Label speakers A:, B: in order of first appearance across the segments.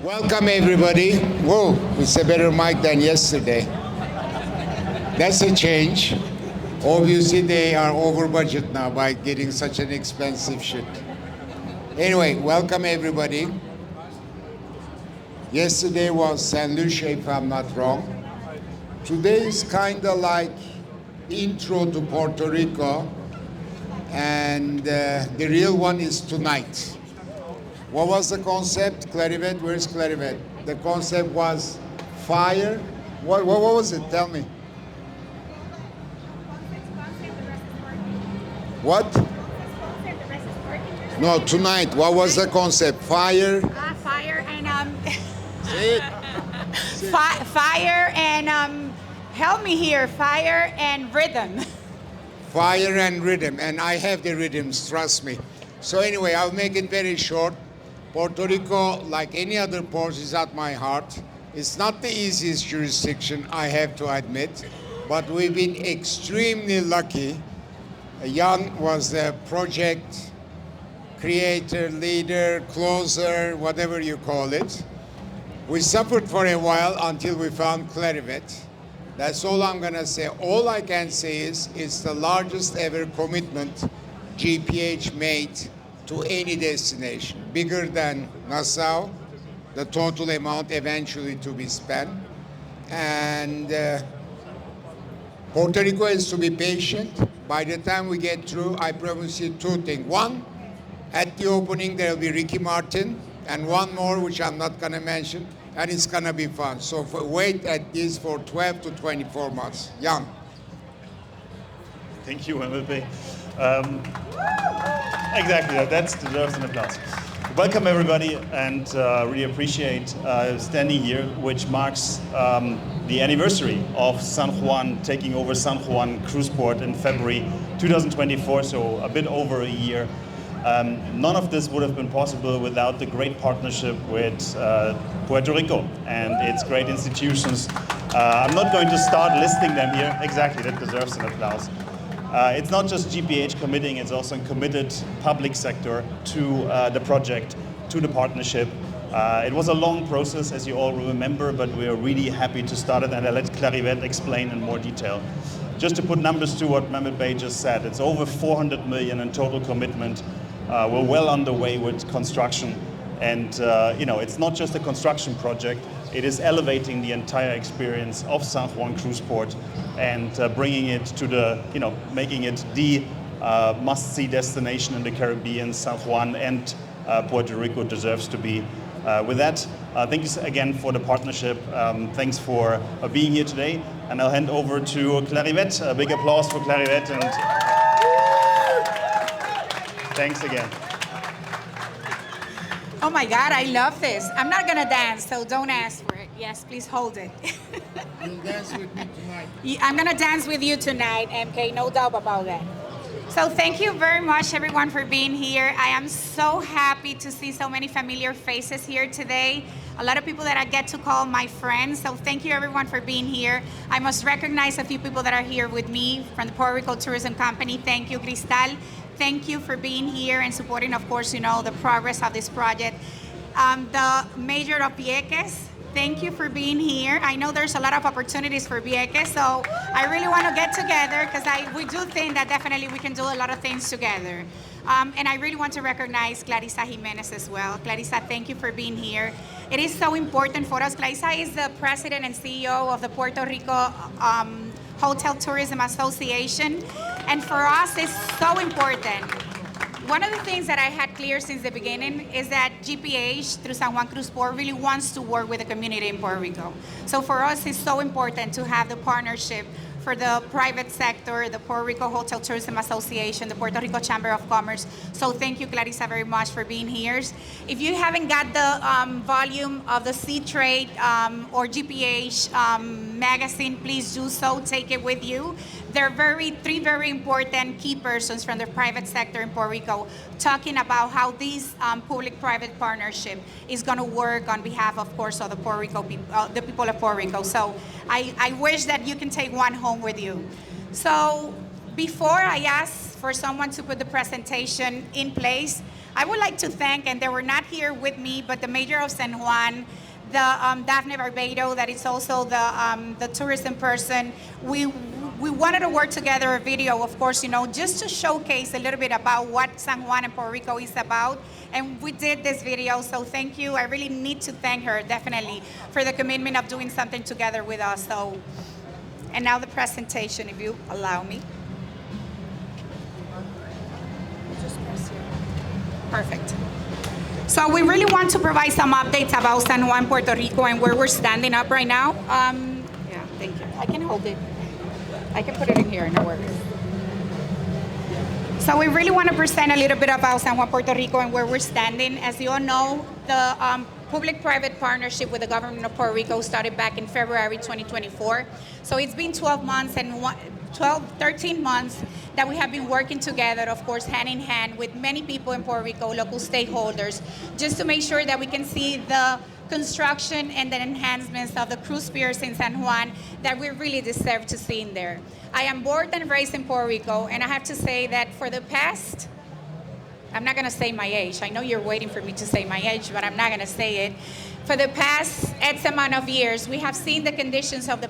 A: Welcome everybody. Whoa, it's a better mic than yesterday. That's a change. Obviously they are over budget now by getting such an expensive ship. Anyway, welcome everybody. Yesterday was San Lucia, if I'm not wrong. Today is kind of like intro to Puerto Rico, and the real one is tonight. What was the concept? Clarivette, where's Clarivette? The concept was fire. What was it? Tell me. What? No, tonight. What was the concept? Fire.
B: Fire and
A: Say it.
B: fire and help me here. Fire and rhythm.
A: Fire and rhythm, and I have the rhythms, trust me. So anyway, I'll make it very short. Puerto Rico, like any other port, is at my heart. It's not the easiest jurisdiction, I have to admit, but we've been extremely lucky. Jan was the project creator, leader, closer, whatever you call it. We suffered for a while until we found Clarivette. That's all I'm gonna say. All I can say is it's the largest ever commitment GPH made to any destination, bigger than Nassau, the total amount eventually to be spent. And Puerto Rico has to be patient. By the time we get through, I promise you two things. One, at the opening there will be Ricky Martin, and one more which I'm not gonna mention, and it's gonna be fun. So wait at least for 12 to 24 months. Jan.
C: Thank you, MVP. Exactly, that deserves an applause. Welcome everybody, and really appreciate standing here, which marks the anniversary of San Juan taking over San Juan Cruise Port in February 2024, so a bit over a year. None of this would have been possible without the great partnership with Puerto Rico and its great institutions. I'm not going to start listing them here. Exactly, that deserves an applause. It's not just GPH committing, it's also a committed public sector to the project, to the partnership. It was a long process, as you all remember, but we are really happy to start it, and I'll let Clarivette explain in more detail. Just to put numbers to what Mehmet Bey just said, it's over 400 million in total commitment. We're well underway with construction, and it's not just a construction project, it is elevating the entire experience of San Juan Cruise Port and bringing it to the, making it the must-see destination in the Caribbean. San Juan and Puerto Rico deserves to be. With that, thanks again for the partnership. Thanks for being here today. And I'll hand over to Clarivette. A big applause for Clarivette. And thanks again.
B: Oh my God, I love this. I'm not gonna dance, so don't ask for it. Yes, please hold it.
A: You'll dance with me tonight.
B: I'm gonna dance with you tonight, MK, no doubt about that. So thank you very much, everyone, for being here. I am so happy to see so many familiar faces here today. A lot of people that I get to call my friends. So thank you, everyone, for being here. I must recognize a few people that are here with me from the Puerto Rico Tourism Company. Thank you, Cristal. Thank you for being here and supporting, of course, the progress of this project. The Mayor of Vieques, thank you for being here. I know there's a lot of opportunities for Vieques, so I really want to get together because we do think that definitely we can do a lot of things together. And I really want to recognize Clarissa Jimenez as well. Clarissa, thank you for being here. It is so important for us. Clarissa is the president and CEO of the Puerto Rico Hotel Tourism Association. And for us, it's so important. One of the things that I had clear since the beginning is that GPH, through San Juan Cruise Port, really wants to work with the community in Puerto Rico. So for us, it's so important to have the partnership for the private sector, the Puerto Rico Hotel Tourism Association, the Puerto Rico Chamber of Commerce. So thank you, Clarissa, very much for being here. If you haven't got the volume of the Seatrade or GPH magazine, please do so, take it with you. There are three very important key persons from the private sector in Puerto Rico talking about how this public-private partnership is going to work on behalf, of course, of the Puerto Rico the people of Puerto Rico. So I wish that you can take one home with you. So before I ask for someone to put the presentation in place, I would like to thank, and they were not here with me, but the Mayor of San Juan, the Daphne Barbado, that is also the tourism person. We wanted to work together a video, of course, just to showcase a little bit about what San Juan and Puerto Rico is about. And we did this video, so thank you. I really need to thank her, definitely, for the commitment of doing something together with us. So, and now the presentation, if you allow me. Perfect. So we really want to provide some updates about San Juan, Puerto Rico, and where we're standing up right now. Yeah, thank you. I can hold it. I can put it in here, no worries. So we really want to present a little bit about San Juan, Puerto Rico, and where we're standing. As you all know, the public-private partnership with the government of Puerto Rico started back in February 2024. So it's been 13 months that we have been working together, of course, hand in hand with many people in Puerto Rico, local stakeholders, just to make sure that we can see the construction and the enhancements of the cruise piers in San Juan that we really deserve to see in there. I am born and raised in Puerto Rico, and I have to say that for the past, I'm not gonna say my age. I know you're waiting for me to say my age, but I'm not gonna say it. For the past X amount of years, we have seen the conditions of the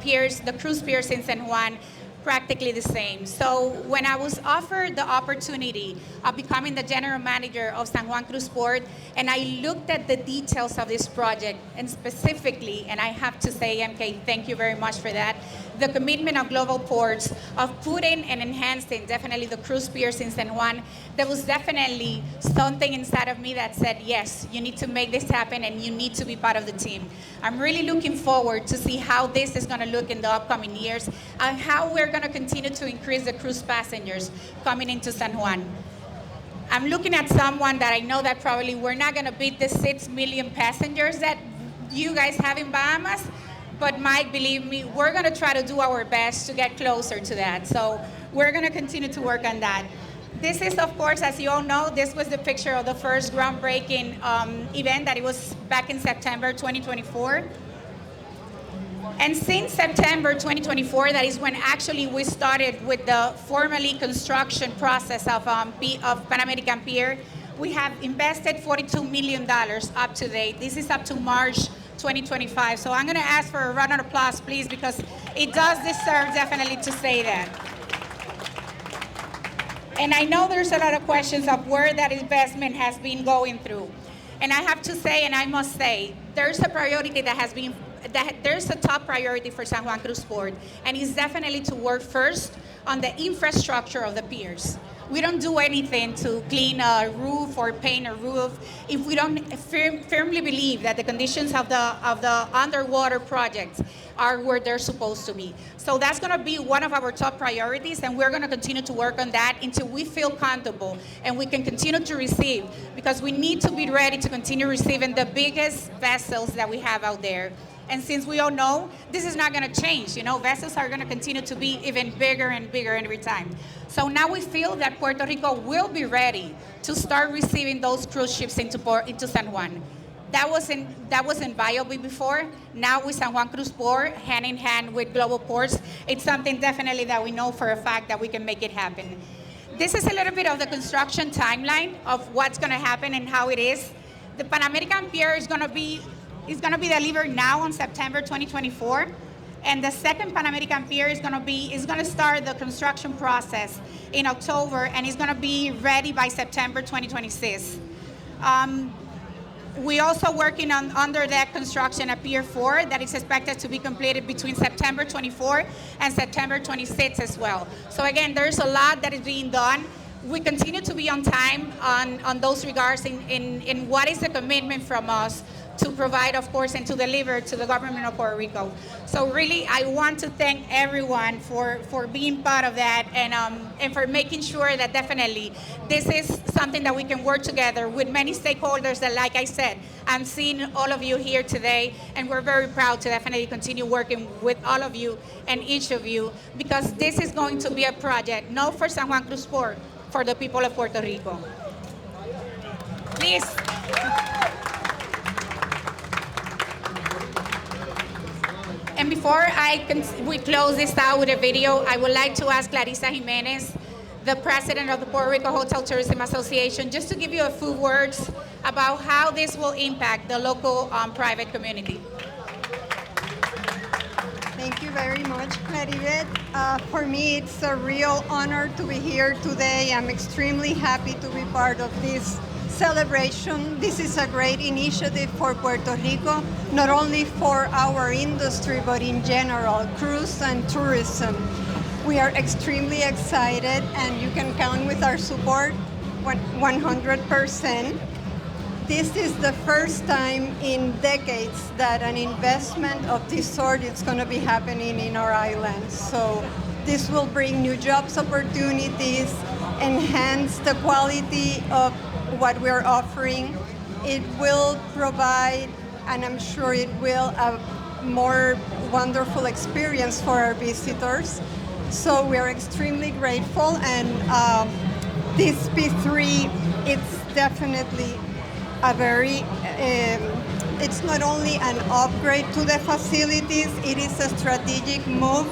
B: piers, the cruise piers in San Juan, practically the same. So when I was offered the opportunity of becoming the General Manager of San Juan Cruise Port, and I looked at the details of this project, and specifically, and I have to say, MK, thank you very much for that, the commitment of Global Ports of putting and enhancing definitely the cruise piers in San Juan, there was definitely something inside of me that said, yes, you need to make this happen and you need to be part of the team. I'm really looking forward to see how this is gonna look in the upcoming years and how we're gonna continue to increase the cruise passengers coming into San Juan. I'm looking at someone that I know that probably we're not gonna beat the 6 million passengers that you guys have in Bahamas, but Mike, believe me, we're gonna try to do our best to get closer to that. So we're gonna continue to work on that. This is, of course, as you all know, this was the picture of the first groundbreaking event that it was back in September 2024. And since September 2024, that is when actually we started with the formally construction process of Panamerican Pier, we have invested $42 million up to date. This is up to March 2025. So I'm gonna ask for a round of applause, please, because it does deserve definitely to say that. And I know there's a lot of questions of where that investment has been going through. And I have to say, and I must say, there's a priority there's a top priority for San Juan Cruise Port, and it's definitely to work first on the infrastructure of the piers. We don't do anything to clean a roof or paint a roof if we don't firmly believe that the conditions of the underwater projects are where they're supposed to be. So that's gonna be one of our top priorities, and we're gonna continue to work on that until we feel comfortable and we can continue to receive, because we need to be ready to continue receiving the biggest vessels that we have out there. And since we all know, this is not gonna change. Vessels are gonna continue to be even bigger and bigger every time. So now we feel that Puerto Rico will be ready to start receiving those cruise ships into San Juan. That wasn't viable before. Now with San Juan Cruise Port, hand in hand with Global Ports, it's something definitely that we know for a fact that we can make it happen. This is a little bit of the construction timeline of what's gonna happen and how it is. The Panamerican Pier is gonna be delivered now on September 2024. And the second Panamerican Pier is gonna start the construction process in October, and it's gonna be ready by September 2026. We're also working on under that construction at Pier 4 that is expected to be completed between September 24 and September 26 as well. So again, there's a lot that is being done. We continue to be on time on those regards in what is the commitment from us to provide, of course, and to deliver to the government of Puerto Rico. So really, I want to thank everyone for being part of that and for making sure that definitely this is something that we can work together with many stakeholders that, like I said, I'm seeing all of you here today, and we're very proud to definitely continue working with all of you and each of you, because this is going to be a project, not for San Juan Cruise Port, for the people of Puerto Rico. Please. And before we close this out with a video, I would like to ask Clarissa Jimenez, the president of the Puerto Rico Hotel Tourism Association, just to give you a few words about how this will impact the local private community.
D: Thank you very much, Clarivette. For me, it's a real honor to be here today. I'm extremely happy to be part of this celebration. This is a great initiative for Puerto Rico, not only for our industry, but in general, cruise and tourism. We are extremely excited, and you can count with our support 100%. This is the first time in decades that an investment of this sort is going to be happening in our island. So this will bring new jobs opportunities, enhance the quality of what we're offering. It will provide, and I'm sure it will, a more wonderful experience for our visitors. So we're extremely grateful, and this P3, it's definitely a very, it's not only an upgrade to the facilities, it is a strategic move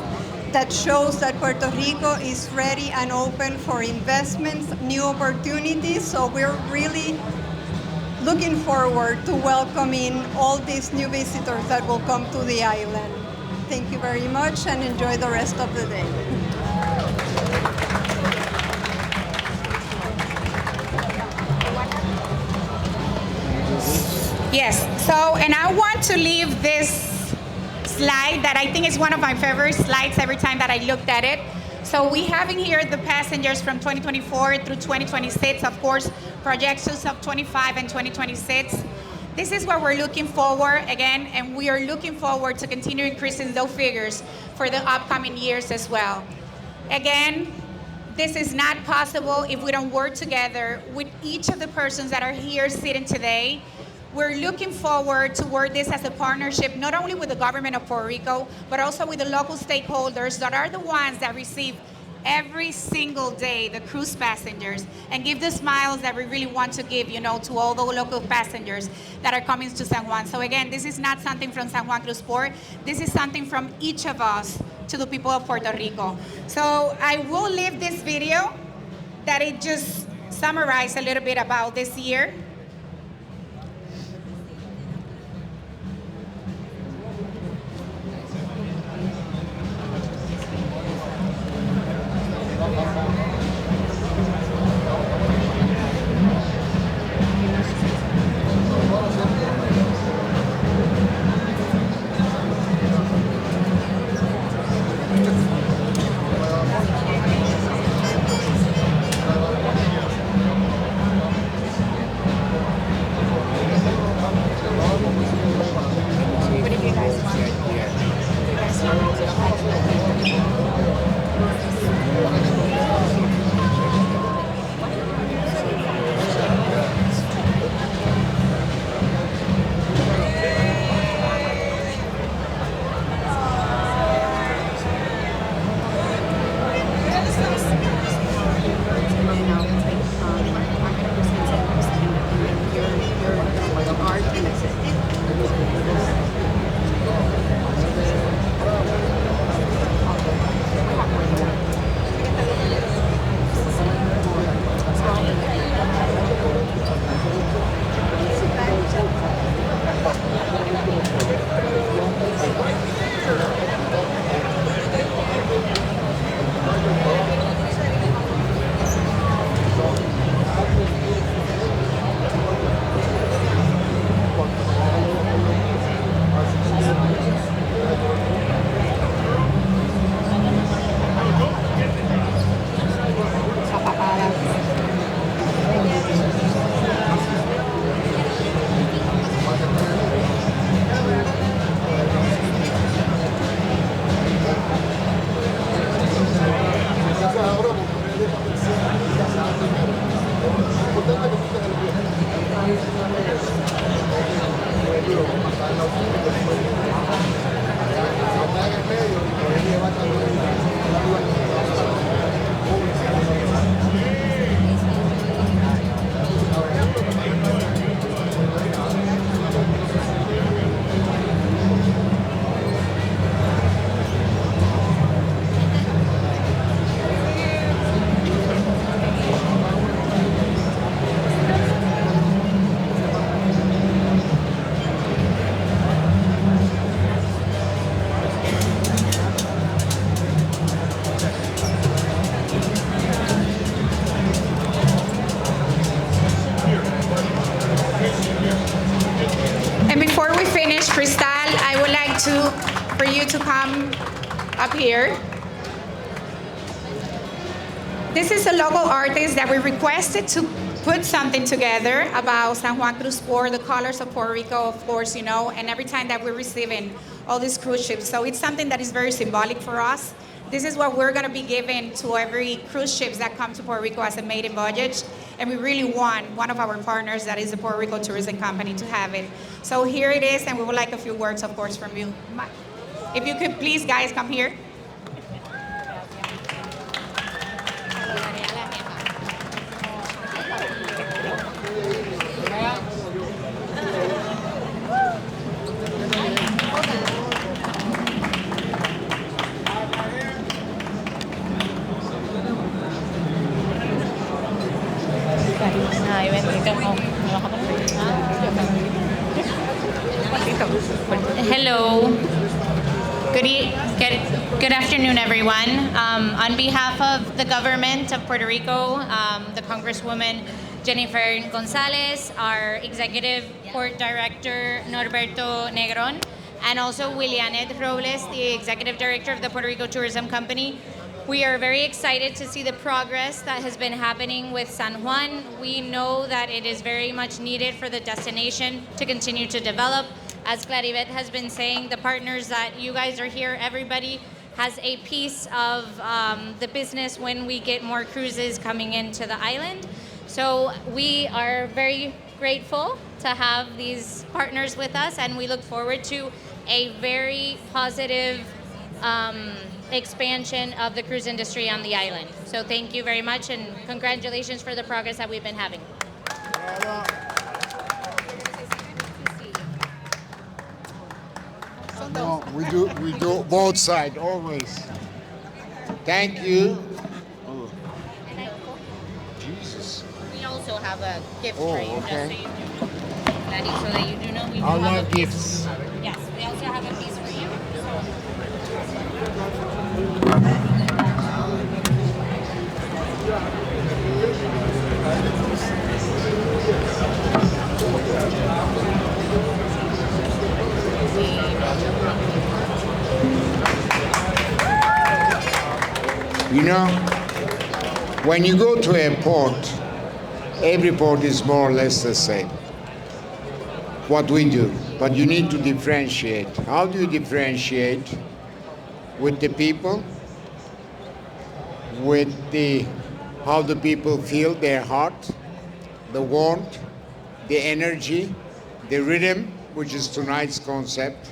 D: that shows that Puerto Rico is ready and open for investments, new opportunities. So we're really looking forward to welcoming all these new visitors that will come to the island. Thank you very much, and enjoy the rest of the day.
B: Yes, so, and I want to leave this slide that I think is one of my favorite slides every time that I looked at it. So we have in here the passengers from 2024 through 2026, of course, projections of 25 and 2026. This is what we're looking forward again, and we are looking forward to continue increasing those figures for the upcoming years as well. Again, this is not possible if we don't work together with each of the persons that are here sitting today. We're looking forward to work this as a partnership, not only with the government of Puerto Rico, but also with the local stakeholders that are the ones that receive every single day the cruise passengers and give the smiles that we really want to give, to all the local passengers that are coming to San Juan. So again, this is not something from San Juan Cruise Port. This is something from each of us to the people of Puerto Rico. So I will leave this video that it just summarizes a little bit about this year. before we finish, Cristal, I would like for you to come up here. This is a local artist that we requested to put something together about San Juan Cruise Port, the colors of Puerto Rico, of course, and every time that we're receiving all these cruise ships. So it's something that is very symbolic for us. This is what we're going to be giving to every cruise ships that come to Puerto Rico as a maiden voyage. And we really want one of our partners, that is the Puerto Rico Tourism Company, to have it. So here it is, and we would like a few words, of course, from you. If you could please, guys, come here.
E: Hello. Good afternoon, everyone. On behalf of the government of Puerto Rico, the Congresswoman Jennifer Gonzalez, our Executive Port Director Norberto Negron, and also Willianet Robles, the Executive Director of the Puerto Rico Tourism Company, we are very excited to see the progress that has been happening with San Juan. We know that it is very much needed for the destination to continue to develop. As Clarivette has been saying, the partners that you guys are here, everybody has a piece of the business when we get more cruises coming into the island. So we are very grateful to have these partners with us, and we look forward to a very positive expansion of the cruise industry on the island. So thank you very much, and congratulations for the progress that we've been having.
A: No, we do both sides always. Thank you. Oh. Jesus.
E: We also have a gift
A: Oh,
E: for you,
A: okay.
E: just so you know. Daddy, so that you do know we do
A: I
E: have
A: love
E: a piece.
A: gifts.
E: Yes, we also have a piece for you.
A: You know, when you go to a port, every port is more or less the same. What we do, but you need to differentiate. How do you differentiate? With the people, with how the people feel, their heart, the warmth, the energy, the rhythm, which is tonight's concept.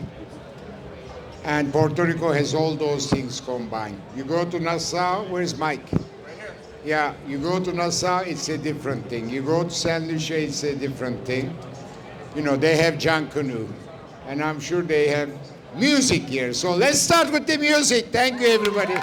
A: And Puerto Rico has all those things combined. You go to Nassau, where's Mike? Right here. Yeah, you go to Nassau, it's a different thing. You go to San Lucia, it's a different thing. You know, they have John Canoe, and I'm sure they have music here. So let's start with the music. Thank you, everybody.